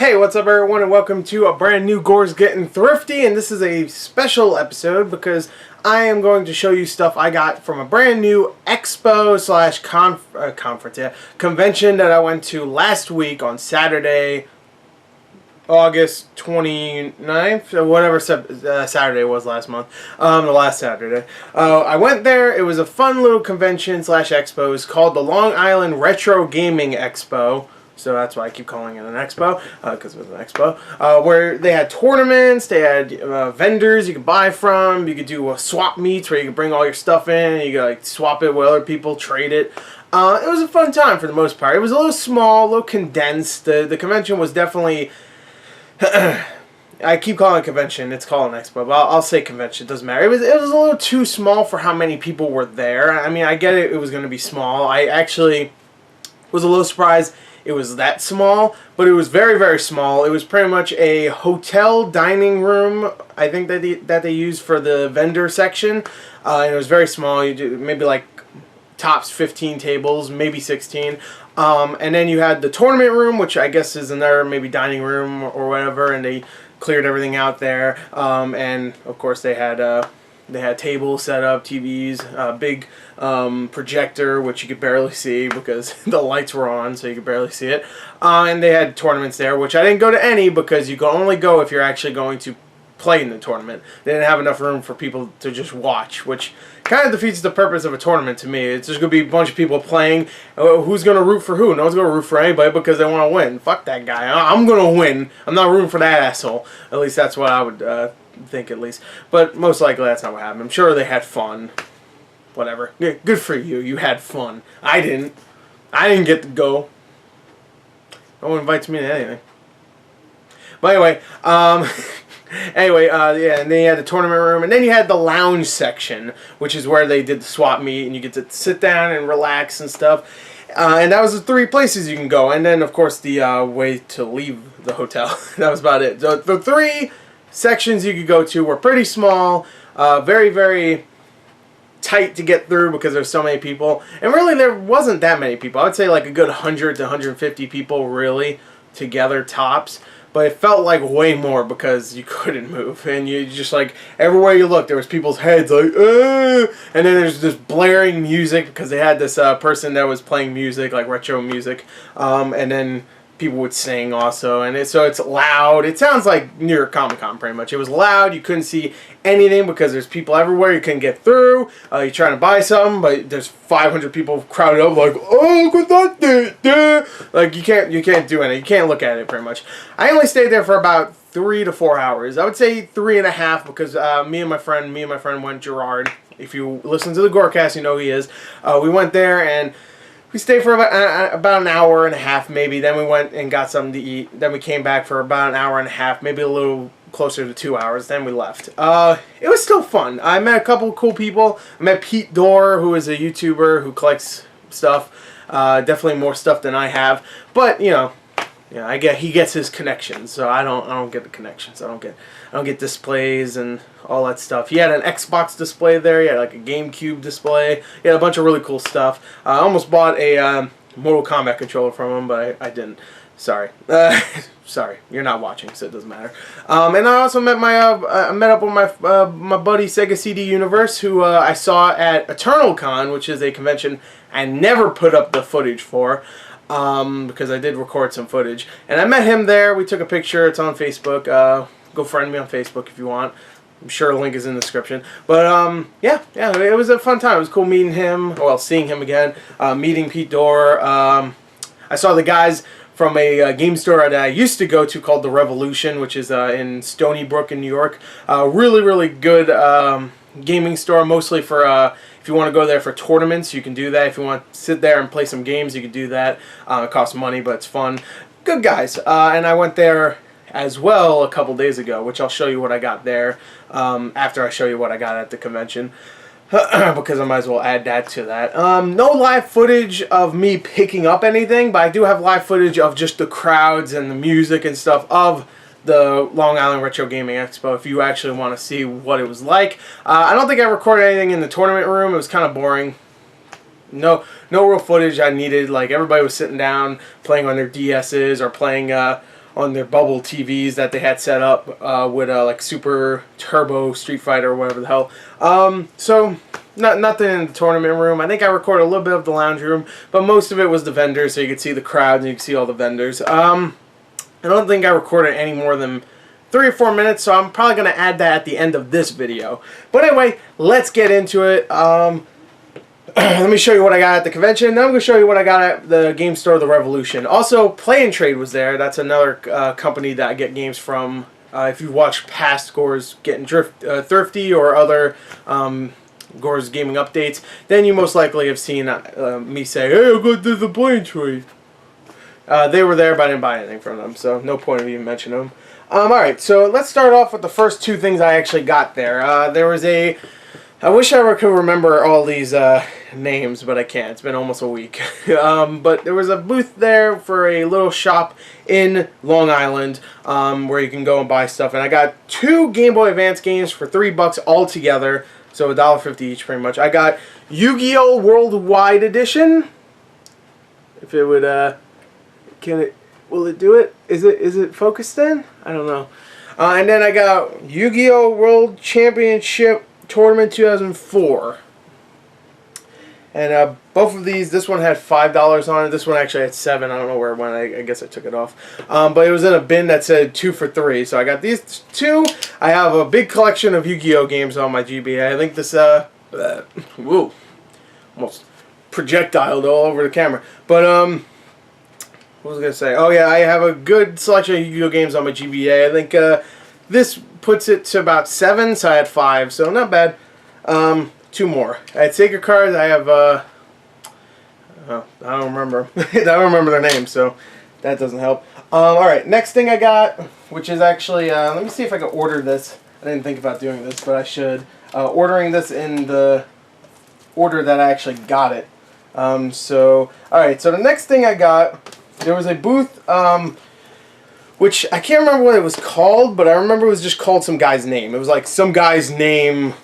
Hey, what's up everyone, and welcome to a brand new Gors Gettin Thrifty, and this is a special episode because I am going to show you stuff I got from a brand new Expo slash convention that I went to last week on Saturday, August 29th, or whatever Saturday was last month, the last Saturday. I went there. It was a fun little convention slash expo. It's called the Long Island Retro Gaming Expo. So that's why I keep calling it an expo, because it was an expo, where they had tournaments, they had vendors you could buy from, you could do swap meets where you could bring all your stuff in, and you could like swap it with other people, trade it. It was a fun time for the most part. It was a little small, a little condensed. The convention was definitely, I keep calling it convention, it's called an expo, but I'll say convention, it doesn't matter. It was a little too small for how many people were there. I mean, I get it was going to be small. I actually was a little surprised it was that small, but it was very, very small. It was pretty much a hotel dining room, I think, that they used for the vendor section. And it was very small. You do maybe like tops 15 tables, maybe 16. And then you had the tournament room, which I guess is another maybe dining room or whatever, and they cleared everything out there. And of course they had tables set up, TVs, big projector, which you could barely see because the lights were on, so you could barely see it. And they had tournaments there, which I didn't go to any because you can only go if you're actually going to play in the tournament. They didn't have enough room for people to just watch, which kind of defeats the purpose of a tournament to me. It's just going to be a bunch of people playing. Who's going to root for who? No one's going to root for anybody because they want to win. Fuck that guy. I'm going to win. I'm not rooting for that asshole. At least that's what I would think, at least. But most likely that's not what happened. I'm sure they had fun. Whatever. Yeah, good for you. You had fun. I didn't. I didn't get to go. No one invites me to anything. But anyway, yeah, and then you had the tournament room, and then you had the lounge section, which is where they did the swap meet, and you get to sit down and relax and stuff. And that was the 3 places you can go, and then of course the way to leave the hotel. That was about it. So the 3 sections you could go to were pretty small, very, very tight to get through because there's so many people. And really there wasn't that many people. I would say like a good 100 to 150 people really together tops. But it felt like way more because you couldn't move. And you just like, everywhere you looked there was people's heads like, and then there's this blaring music because they had this person that was playing music, like retro music. And then people would sing also, and so it's loud. It sounds like New York Comic Con pretty much. It was loud. You couldn't see anything because there's people everywhere. You couldn't get through. You're trying to buy something, but there's 500 people crowded up like, oh, look at that. Like you can't do anything. You can't look at it pretty much. I only stayed there for about 3 to 4 hours. I would say 3.5 because me and my friend went, Gerard. If you listen to the Gorecast, you know who he is. We went there and we stayed for about an hour and a half, maybe. Then we went and got something to eat. Then we came back for about an hour and a half, maybe a little closer to 2 hours. Then we left. It was still fun. I met a couple of cool people. I met Pete Dorr, who is a YouTuber who collects stuff. Definitely more stuff than I have. But, you know, yeah, he gets his connections, so I don't get the connections. I don't get displays and all that stuff. He had an Xbox display there. He had like a GameCube display. He had a bunch of really cool stuff. I almost bought a Mortal Kombat controller from him, but I didn't. Sorry. Sorry, you're not watching, so it doesn't matter. And I also met met up with my buddy Sega CD Universe, who I saw at Eternal Con, which is a convention I never put up the footage for. Because I did record some footage. And I met him there. We took a picture. It's on Facebook. Go friend me on Facebook if you want. I'm sure a link is in the description. But, yeah, it was a fun time. It was cool meeting him. Well, seeing him again. Meeting Pete Dorr. I saw the guys from a game store that I used to go to called The Revolution, which is in Stony Brook in New York. Really, really good gaming store, mostly for if you want to go there for tournaments, you can do that. If you want to sit there and play some games, you can do that. It costs money, but it's fun. Good guys. And I went there as well a couple days ago, which I'll show you what I got there after I show you what I got at the convention. Because I might as well add that to that. No live footage of me picking up anything, but I do have live footage of just the crowds and the music and stuff of the Long Island Retro Gaming Expo if you actually want to see what it was like. I don't think I recorded anything in the tournament room. It was kind of boring. No real footage I needed. Like, everybody was sitting down playing on their DS's or playing on their bubble TVs that they had set up with like Super Turbo Street Fighter or whatever the hell. So nothing in the tournament room. I think I recorded a little bit of the lounge room, but most of it was the vendors, so you could see the crowd and you could see all the vendors. I don't think I recorded any more than 3 or 4 minutes, so I'm probably going to add that at the end of this video. But anyway, let's get into it. Let me show you what I got at the convention. Then I'm going to show you what I got at the game store, The Revolution. Also, Play and Trade was there. That's another company that I get games from. If you've watched past Gors Gettin Thrifty or other Gors gaming updates, then you most likely have seen me say, "Hey, I'll go to the Play and Trade." They were there, but I didn't buy anything from them, so no point of even mentioning them. Alright, so let's start off with the first 2 things I actually got there. There was a... I wish I could remember all these names, but I can't. It's been almost a week. But there was a booth there for a little shop in Long Island where you can go and buy stuff. And I got 2 Game Boy Advance games for $3 all together. So $1.50 each pretty much. I got Yu-Gi-Oh! Worldwide Edition. If it would, will it do it? Is it focused then? I don't know. And then I got Yu-Gi-Oh! World Championship Tournament 2004. And both of these, this one had $5 on it. This one actually had $7. I don't know where it went. I guess I took it off. But it was in a bin that said 2 for $3. So I got these 2. I have a big collection of Yu-Gi-Oh! Games on my GBA. I think this, whoa, almost projectiled all over the camera. But, what was I going to say? Oh, yeah, I have a good selection of Yu-Gi-Oh! Games on my GBA. I think this puts it to about 7, so I had 5, so not bad. 2 more. I had Sacred Cards. I have, oh, I don't remember. I don't remember their names, so that doesn't help. Alright, next thing I got, which is actually, let me see if I can order this. I didn't think about doing this, but I should. Ordering this in the order that I actually got it. Alright, so the next thing I got, there was a booth, which I can't remember what it was called, but I remember it was just called some guy's name. It was like some guy's name,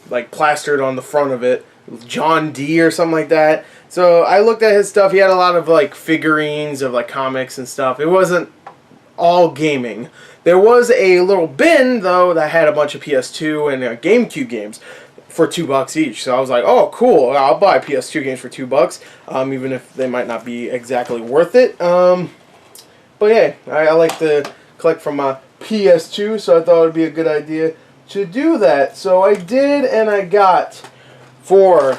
like plastered on the front of it. John D or something like that. So I looked at his stuff. He had a lot of like figurines of like comics and stuff. It wasn't all gaming. There was a little bin though that had a bunch of PS2 and GameCube games for $2 each. So I was like, oh cool, I'll buy PS2 games for $2, even if they might not be exactly worth it. But yeah, I like to collect from my PS2, so I thought it would be a good idea to do that. So I did, and I got for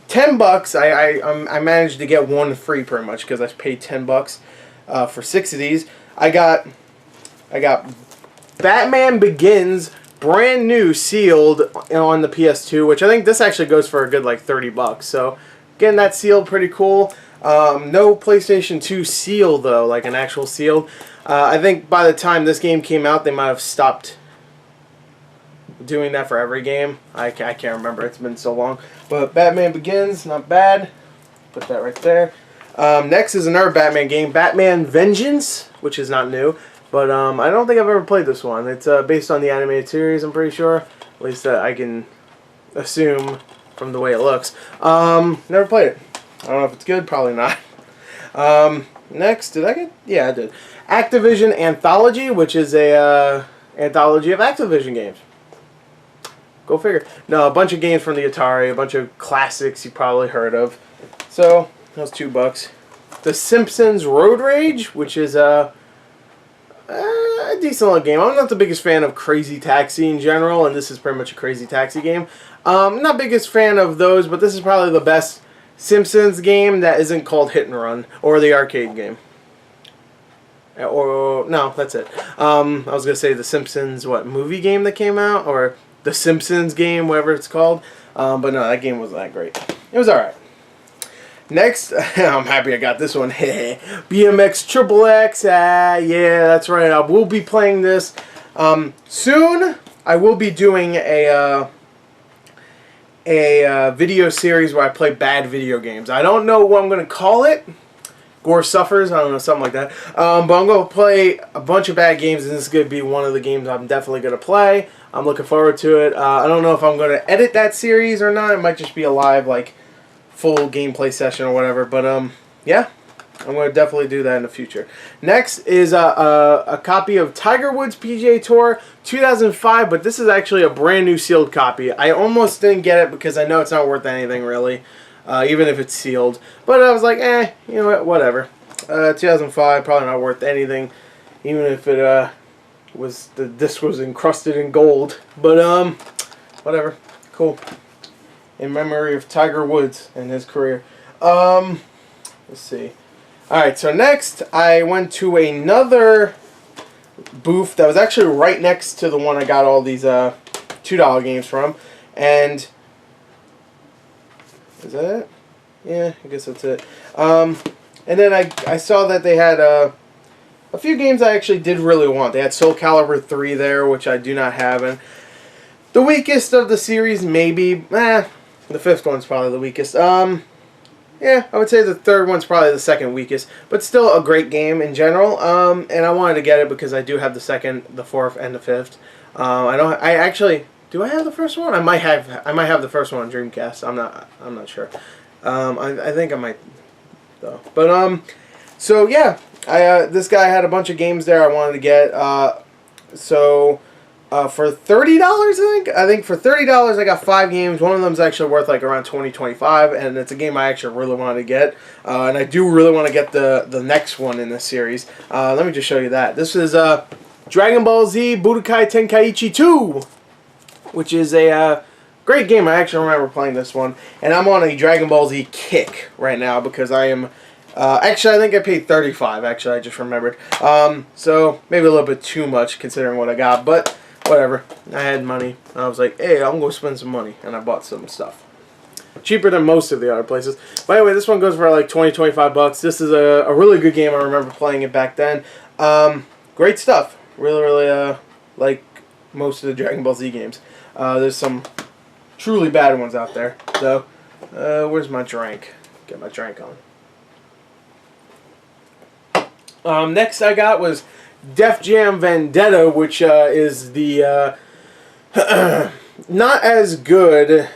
$10. I managed to get 1 free pretty much because I paid $10 for 6 of these. I got Batman Begins brand new sealed on the PS2, which I think this actually goes for a good like $30. So getting that sealed pretty cool. No PlayStation 2 seal though, like an actual seal. I think by the time this game came out, they might have stopped doing that for every game. I can't remember. It's been so long. But Batman Begins, not bad. Put that right there. Next is another Batman game, Batman Vengeance, which is not new. But I don't think I've ever played this one. It's based on the animated series, I'm pretty sure. At least I can assume from the way it looks. Never played it. I don't know if it's good. Probably not. Next, did I get? Yeah, I did. Activision Anthology, which is a anthology of Activision games. Go figure. No, a bunch of games from the Atari, a bunch of classics you probably heard of. So, that was $2. The Simpsons Road Rage, which is a decent little game. I'm not the biggest fan of Crazy Taxi in general, and this is pretty much a Crazy Taxi game. Not biggest fan of those, but this is probably the best Simpsons game that isn't called Hit and Run, or the arcade game. Or, no, that's it. I was going to say the Simpsons, movie game that came out? Or the Simpsons game, whatever it's called. But no, that game wasn't that great. It was alright. Next, I'm happy I got this one. BMX Triple X. Yeah, that's right. I will be playing this. Soon, I will be doing a video series where I play bad video games. I don't know what I'm going to call it. Gore Suffers, I don't know, something like that. But I'm going to play a bunch of bad games, and this is going to be one of the games I'm definitely going to play. I'm looking forward to it. I don't know if I'm going to edit that series or not. It might just be a live, like, full gameplay session or whatever. But, yeah. I'm going to definitely do that in the future. Next is a copy of Tiger Woods PGA Tour 2005, but this is actually a brand new sealed copy. I almost didn't get it because I know it's not worth anything really, even if it's sealed. But I was like, you know what, whatever. 2005, probably not worth anything, even if it the disc was encrusted in gold. But whatever, cool. In memory of Tiger Woods and his career. Let's see. Alright, so next I went to another booth that was actually right next to the one I got all these $2 games from. And is that it? Yeah, I guess that's it. And then I saw that they had a few games I actually did really want. They had Soul Calibur 3 there, which I do not have. And the weakest of the series, maybe. The fifth one's probably the weakest. Yeah, I would say the third one's probably the second weakest, but still a great game in general. And I wanted to get it because I do have the second, the fourth, and the fifth. I actually do. I have the first one. I might have the first one on Dreamcast. I'm not sure. I think I might though. But so yeah, this guy had a bunch of games there I wanted to get. For $30, I think for $30 I got 5 games. One of them's actually worth like around $20-25, and it's a game I actually really wanted to get. And I do really want to get the next one in this series. Let me just show you that. This is Dragon Ball Z Budokai Tenkaichi 2, which is a great game. I actually remember playing this one, and I'm on a Dragon Ball Z kick right now because I am. Actually, I think I paid $35. Actually, I just remembered. So maybe a little bit too much considering what I got, but. Whatever. I had money. I was like, hey, I'm going to spend some money. And I bought some stuff. Cheaper than most of the other places. By the way, this one goes for like $20-25. This is a really good game. I remember playing it back then. Great stuff. Really, like most of the Dragon Ball Z games. There's some truly bad ones out there. So, where's my drink? Get my drink on. Next I got was Def Jam Vendetta, which is the not as good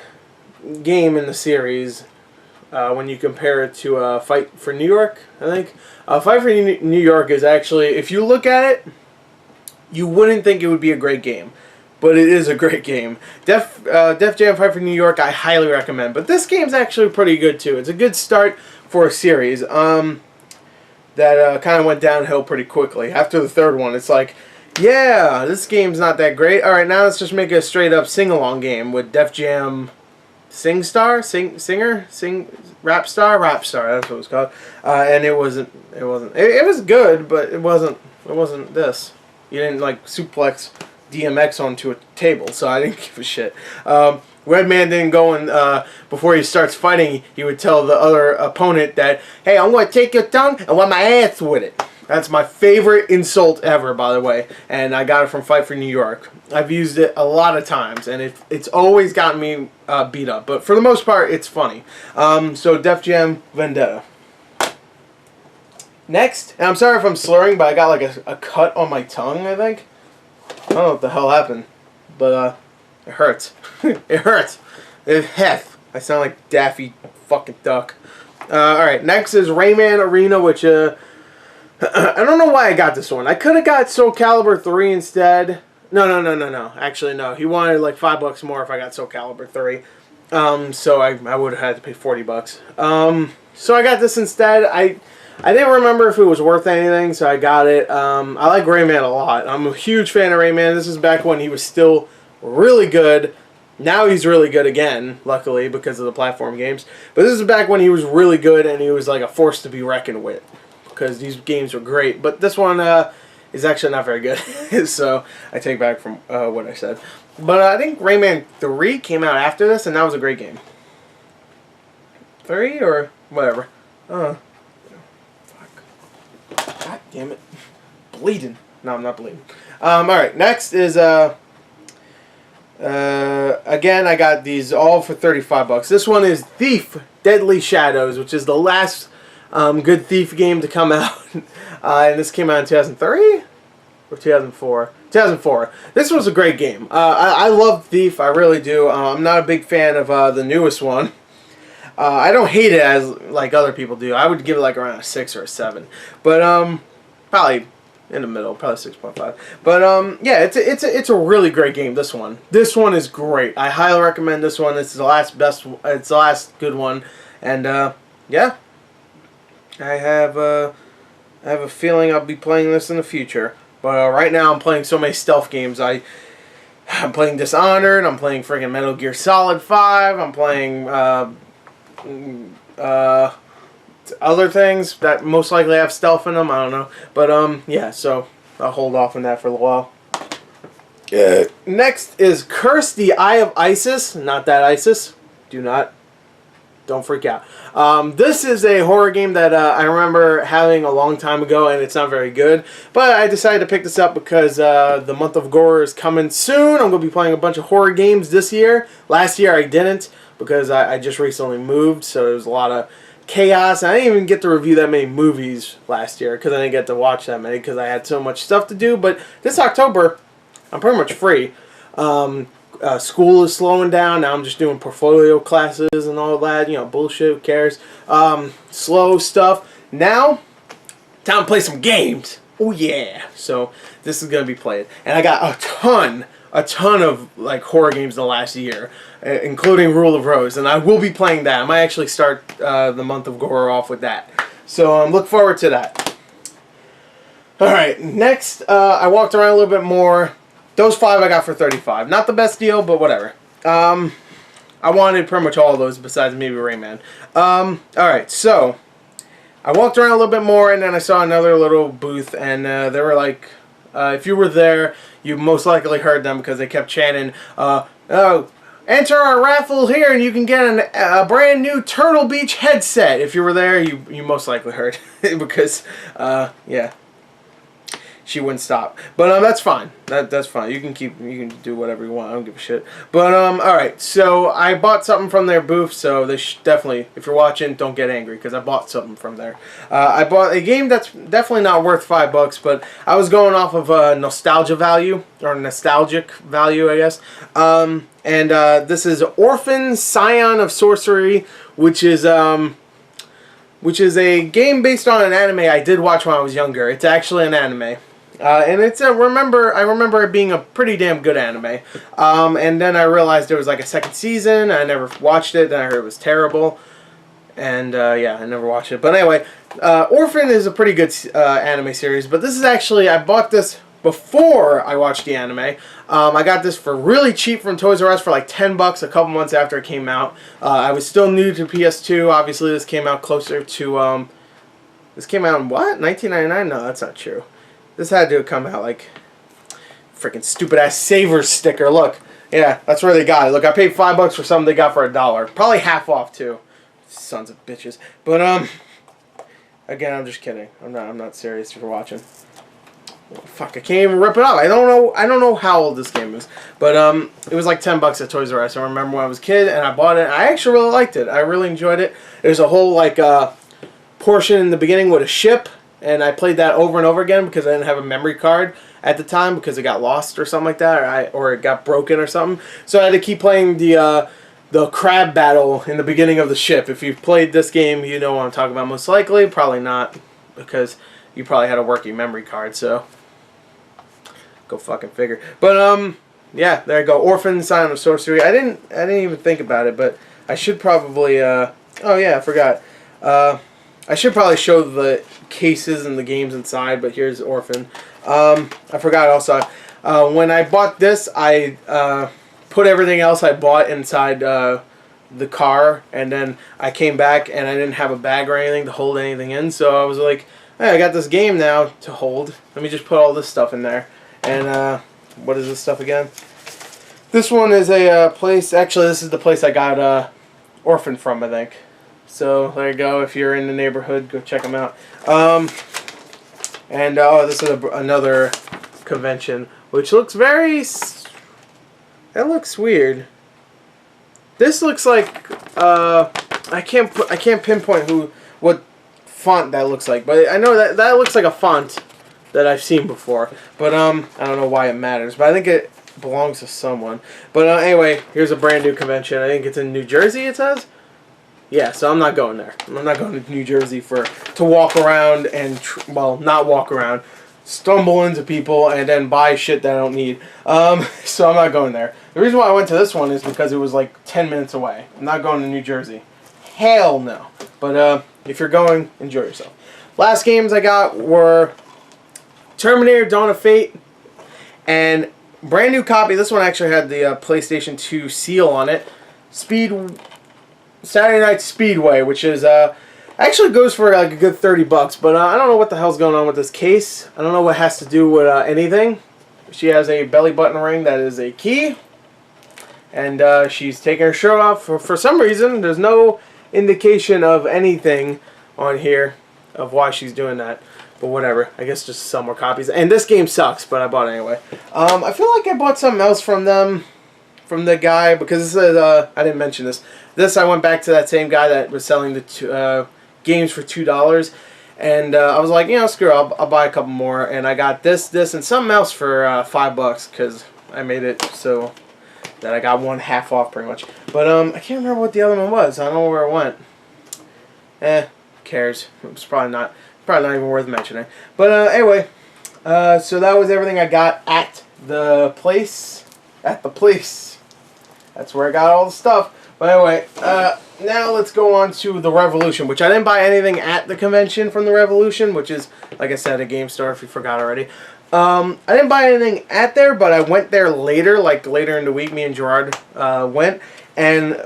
game in the series when you compare it to Fight for New York, I think. Fight for New York is actually, if you look at it, you wouldn't think it would be a great game. But it is a great game. Def Jam Fight for New York, I highly recommend. But this game's actually pretty good too. It's a good start for a series. That kind of went downhill pretty quickly. After the third one, it's like, yeah, this game's not that great. Alright, now let's just make a straight-up sing-along game with Def Jam Rap Star, that's what it was called. And it was good, but it wasn't this. You didn't, like, suplex DMX onto a table, so I didn't give a shit. Redman didn't go and, before he starts fighting, he would tell the other opponent that, hey, I'm going to take your tongue and wipe my ass with it. That's my favorite insult ever, by the way, and I got it from Fight for New York. I've used it a lot of times, and it's always gotten me beat up, but for the most part, it's funny. So Def Jam Vendetta. Next, and I'm sorry if I'm slurring, but I got like a cut on my tongue, I think. I don't know what the hell happened, but, it hurts. It hurts. It heth. I sound like Daffy fucking Duck. Alright, next is Rayman Arena, which, I don't know why I got this one. I could have got Soul Calibur 3 instead. No. Actually, no. He wanted like $5 more if I got Soul Calibur 3. So I would have had to pay $40. So I got this instead. I didn't remember if it was worth anything, so I got it. I like Rayman a lot. I'm a huge fan of Rayman. This is back when he was still really good. Now he's really good again, luckily, because of the platform games. But this is back when he was really good and he was like a force to be reckoned with. Because these games were great. But this one is actually not very good. So I take back from what I said. But I think Rayman 3 came out after this, and that was a great game. 3 or whatever. Fuck. God damn it. Bleeding. No, I'm not bleeding. Alright, next is again, I got these all for $35. This one is Thief Deadly Shadows, which is the last good Thief game to come out. And this came out in 2003 or 2004? 2004. This was a great game. I love Thief, I really do. I'm not a big fan of the newest one. I don't hate it as like other people do. I would give it like around a 6 or a 7, but probably in the middle, probably 6.5. But yeah, it's a really great game. This one is great. I highly recommend this one. It's the last it's the last good one, and yeah, I have a feeling I'll be playing this in the future. But right now I'm playing so many stealth games. I'm playing Dishonored. I'm playing freaking Metal Gear Solid 5. I'm playing other things that most likely have stealth in them. I don't know. But yeah, so I'll hold off on that for a little while. Next is Curse the Eye of Isis. Not that ISIS. Don't freak out. This is a horror game that I remember having a long time ago, and it's not very good. But I decided to pick this up because the month of Gore is coming soon. I'm going to be playing a bunch of horror games this year. Last year I didn't because I just recently moved, so there was a lot of chaos. And I didn't even get to review that many movies last year because I didn't get to watch that many because I had so much stuff to do. But this October, I'm pretty much free. School is slowing down. Now I'm just doing portfolio classes and all that. You know, bullshit. Who cares? Slow stuff. Now, time to play some games. Oh yeah. So this is gonna be played, and I got a ton of like horror games in the last year, including Rule of Rose, and I will be playing that. I might actually start the month of Gore off with that. So look forward to that. All right. Next, I walked around a little bit more. Those 5 I got for $35. Not the best deal, but whatever. I wanted pretty much all of those besides maybe Rayman. Alright, so I walked around a little bit more, and then I saw another little booth, and they were like, if you were there, you most likely heard them because they kept chanting, oh, enter our raffle here and you can get a brand new Turtle Beach headset. If you were there, you most likely heard because, yeah. She wouldn't stop, but that's fine. That's fine. You can do whatever you want. I don't give a shit. But all right. So I bought something from their booth. So they definitely, if you're watching, don't get angry because I bought something from there. I bought a game that's definitely not worth $5, but I was going off of nostalgia value or nostalgic value, I guess. And this is Orphan Scion of Sorcery, which is a game based on an anime I did watch when I was younger. It's actually an anime. And it's I remember it being a pretty damn good anime. And then I realized there was like a second season. I never watched it. Then I heard it was terrible. And yeah, I never watched it. But anyway, Orphan is a pretty good anime series. But this is actually, I bought this before I watched the anime. I got this for really cheap from Toys R Us for like $10 a couple months after it came out. I was still new to PS2. Obviously, this came out closer to, this came out in what? 1999? No, that's not true. This had to come out like freaking stupid ass Savers sticker. Look, yeah, that's where they got it. Look, I paid $5 for something they got for $1. Probably half off too. Sons of bitches. But again, I'm just kidding. I'm not serious if you're watching. Oh, fuck, I can't even rip it up. I don't know how old this game is. But it was like $10 at Toys R Us. I remember when I was a kid and I bought it. I actually really liked it. I really enjoyed it. There's a whole like portion in the beginning with a ship. And I played that over and over again because I didn't have a memory card at the time because it got lost or something like that, or it got broken or something. So I had to keep playing the crab battle in the beginning of the ship. If you've played this game, you know what I'm talking about most likely. Probably not because you probably had a working memory card. So go fucking figure. But yeah, there you go. Orphan Scion of Sorcery. I didn't even think about it, but I should probably. Oh yeah, I forgot. I should probably show the cases and the games inside, but here's Orphan. I forgot also, when I bought this, I put everything else I bought inside the car, and then I came back and I didn't have a bag or anything to hold anything in, so I was like, hey, I got this game now to hold. Let me just put all this stuff in there. And what is this stuff again? This one is a place, actually this is the place I got Orphan from, I think. So there you go. If you're in the neighborhood, go check them out. And oh, this is another convention, which looks very. That looks weird. This looks like I can't pinpoint what font that looks like, but I know that looks like a font that I've seen before. But I don't know why it matters, but I think it belongs to someone. But anyway, here's a brand new convention. I think it's in New Jersey. It says. Yeah, so I'm not going there. I'm not going to New Jersey to walk around and, well, not walk around, stumble into people and then buy shit that I don't need. So I'm not going there. The reason why I went to this one is because it was like 10 minutes away. I'm not going to New Jersey. Hell no. But if you're going, enjoy yourself. Last games I got were Terminator Dawn of Fate and brand new copy. This one actually had the PlayStation 2 seal on it. Saturday Night Speedway, which is actually goes for like a good $30, but I don't know what the hell's going on with this case. I don't know what has to do with anything. She has a belly button ring that is a key, and she's taking her shirt off for some reason. There's no indication of anything on here of why she's doing that, but whatever. I guess just sell more copies. And this game sucks, but I bought it anyway. I feel like I bought something else from them, from the guy, because this is I didn't mention this. I went back to that same guy that was selling the games for $2, and I was like, you know, screw it, I'll buy a couple more, and I got this, and something else for $5 because I made it so that I got one half off pretty much. But I can't remember what the other one was. I don't know where it went. Who cares? It's probably not even worth mentioning. But anyway, so that was everything I got at the place. That's where I got all the stuff. But anyway, now let's go on to the Revolution, which I didn't buy anything at the convention from the Revolution, which is, like I said, a game store if you forgot already. I didn't buy anything at there, but I went there later, like later in the week. Me and Gerard went, and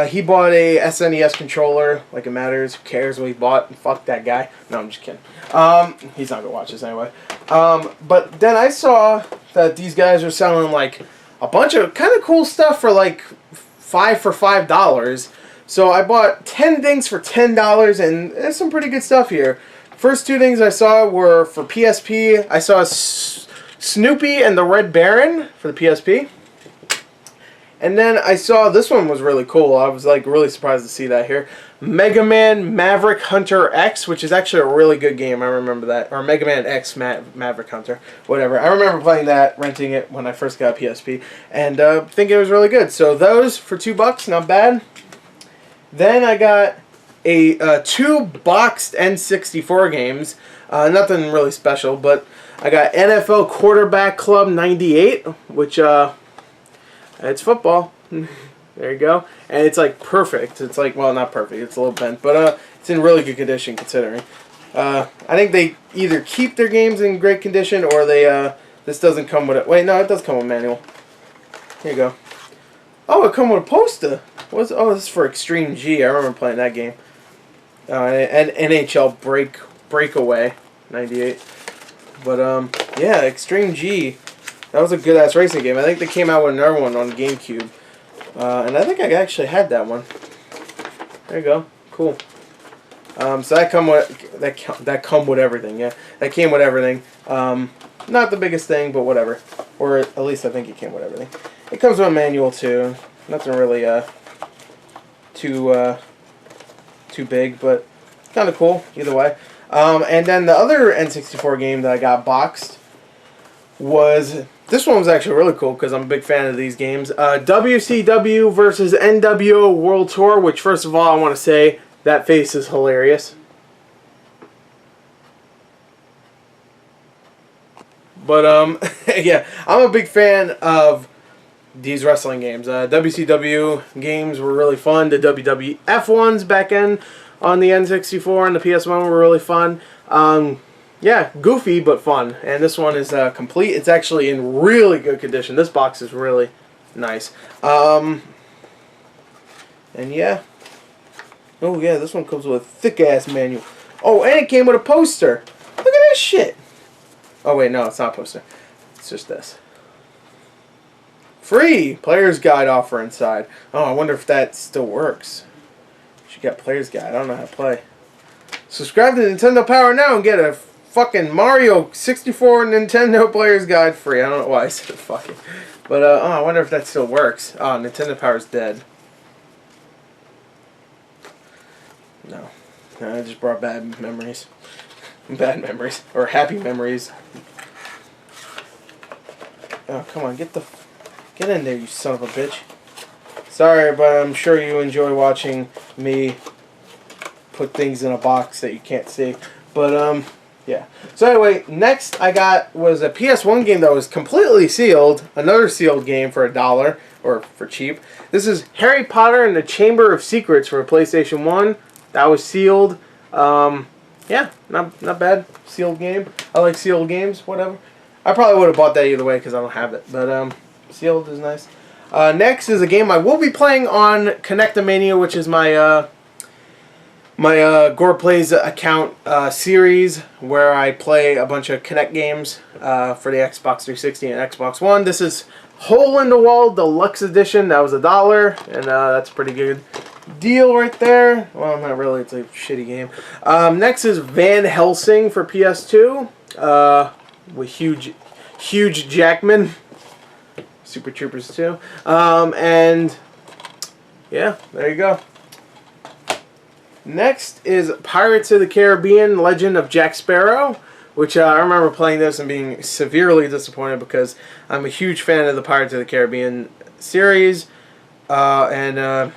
he bought a SNES controller. Like it matters. Who cares what he bought? Fuck that guy. No, I'm just kidding. He's not gonna watch this anyway. But then I saw that these guys were selling like a bunch of kind of cool stuff for like $5. So I bought 10 things for $10, and there's some pretty good stuff here. First two things I saw were for PSP. I saw Snoopy and the Red Baron for the PSP. And then I saw, this one was really cool. I was like really surprised to see that here. Mega Man Maverick Hunter X, which is actually a really good game. I remember that. Or Mega Man X Maverick Hunter. Whatever. I remember playing that, renting it when I first got a PSP. And thinking it was really good. So those for $2, not bad. Then I got two boxed N64 games. Nothing really special, but I got NFL Quarterback Club 98, which it's football. There you go. And it's like perfect. It's like, well, not perfect. It's a little bent, but it's in really good condition considering. I think they either keep their games in great condition or they this doesn't come with it. Wait, no, it does come with a manual. Here you go. Oh, it comes with a poster. Oh, this is for Extreme G. I remember playing that game. And NHL Breakaway 98. But yeah, Extreme G. That was a good ass racing game. I think they came out with another one on GameCube. And I think I actually had that one. There you go. Cool. So that come with everything. Yeah, that came with everything. Not the biggest thing, but whatever. Or at least I think it came with everything. It comes with a manual too. Nothing really too big, but kind of cool either way. And then the other N64 game that I got boxed was, this one was actually really cool because I'm a big fan of these games. WCW versus NWO World Tour, which first of all I want to say that face is hilarious. But yeah, I'm a big fan of these wrestling games. WCW games were really fun. The WWF ones back in on the N64 and the PS1 were really fun. Yeah, goofy but fun. And this one is complete. It's actually in really good condition. This box is really nice. And yeah. Oh yeah, this one comes with a thick-ass manual. Oh, and it came with a poster. Look at this shit. Oh wait, no, it's not a poster. It's just this. Free Player's Guide offer inside. Oh, I wonder if that still works. Should get Player's Guide. I don't know how to play. Subscribe to Nintendo Power now and get a fucking Mario 64 Nintendo Player's Guide free. I don't know why I said fucking. But oh, I wonder if that still works. Oh, Nintendo Power's dead. No. No, I just brought bad memories. Bad memories. Or happy memories. Oh, come on, get in there, you son of a bitch. Sorry, but I'm sure you enjoy watching me put things in a box that you can't see. But, yeah. So anyway, next I got was a PS1 game that was completely sealed. Another sealed game for $1, or for cheap. This is Harry Potter and the Chamber of Secrets for PlayStation 1. That was sealed. Yeah, not bad. Sealed game. I like sealed games, whatever. I probably would have bought that either way because I don't have it. But, sealed is nice. Next is a game I will be playing on Connectomania, which is my Gore Plays account series where I play a bunch of Kinect games for the Xbox 360 and Xbox One. This is Hole in the Wall Deluxe Edition. That was $1, and that's a pretty good deal right there. Well, not really. It's a shitty game. Next is Van Helsing for PS2 with Hugh Jackman. Super Troopers 2. And yeah, there you go. Next is Pirates of the Caribbean Legend of Jack Sparrow, which I remember playing this and being severely disappointed because I'm a huge fan of the Pirates of the Caribbean series. And I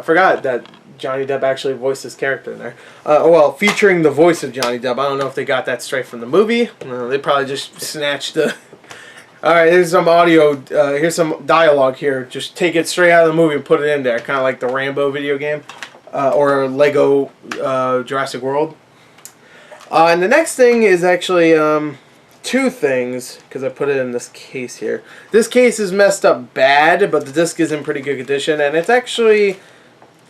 forgot that Johnny Depp actually voiced this character in there. Well, featuring the voice of Johnny Depp. I don't know if they got that straight from the movie. They probably just snatched the... Alright, here's some audio, here's some dialogue here. Just take it straight out of the movie and put it in there. Kind of like the Rambo video game. Or Lego Jurassic World. And the next thing is actually two things, because I put it in this case here. This case is messed up bad, but the disc is in pretty good condition. And it's actually,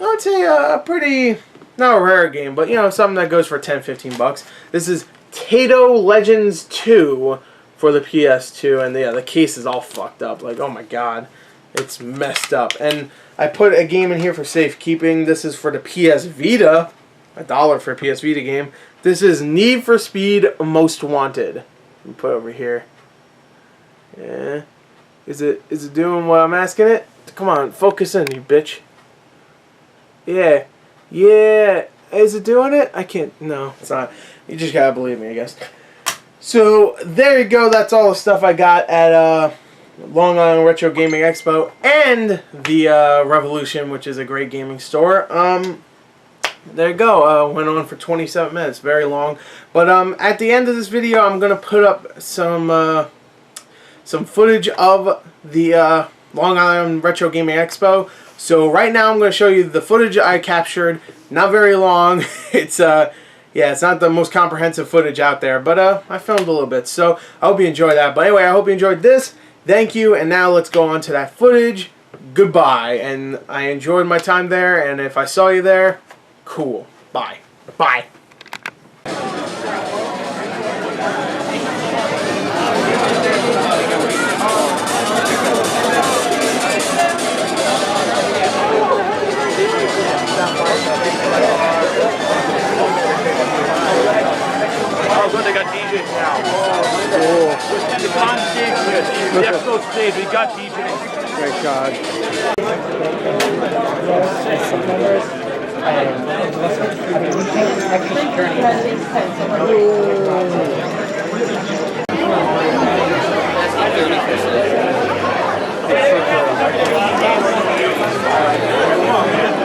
I would say, a pretty, not a rare game, but, you know, something that goes for 10, 15 bucks. This is Tato Legends 2. For the PS2, and yeah, the case is all fucked up. Like, oh my god, it's messed up. And I put a game in here for safekeeping. This is for the PS Vita, $1 for a PS Vita game. This is Need for Speed Most Wanted. Let me put it over here. Yeah, is it doing what I'm asking it? Come on, focus in, you bitch. Yeah, is it doing it? I can't. No, it's not. You just gotta believe me, I guess. So, there you go. That's all the stuff I got at Long Island Retro Gaming Expo and the Revolution, which is a great gaming store. There you go. Went on for 27 minutes. Very long. But at the end of this video, I'm going to put up some footage of the Long Island Retro Gaming Expo. So, right now, I'm going to show you the footage I captured. Not very long. It's... yeah, it's not the most comprehensive footage out there, but I filmed a little bit, so I hope you enjoyed that. But anyway, I hope you enjoyed this. Thank you, and now let's go on to that footage. Goodbye, and I enjoyed my time there, and if I saw you there, cool. Bye. Bye. Oh, good, they got DJs now. Cool. It's on stage, the Expo stage, we got DJs. Great God. Come on.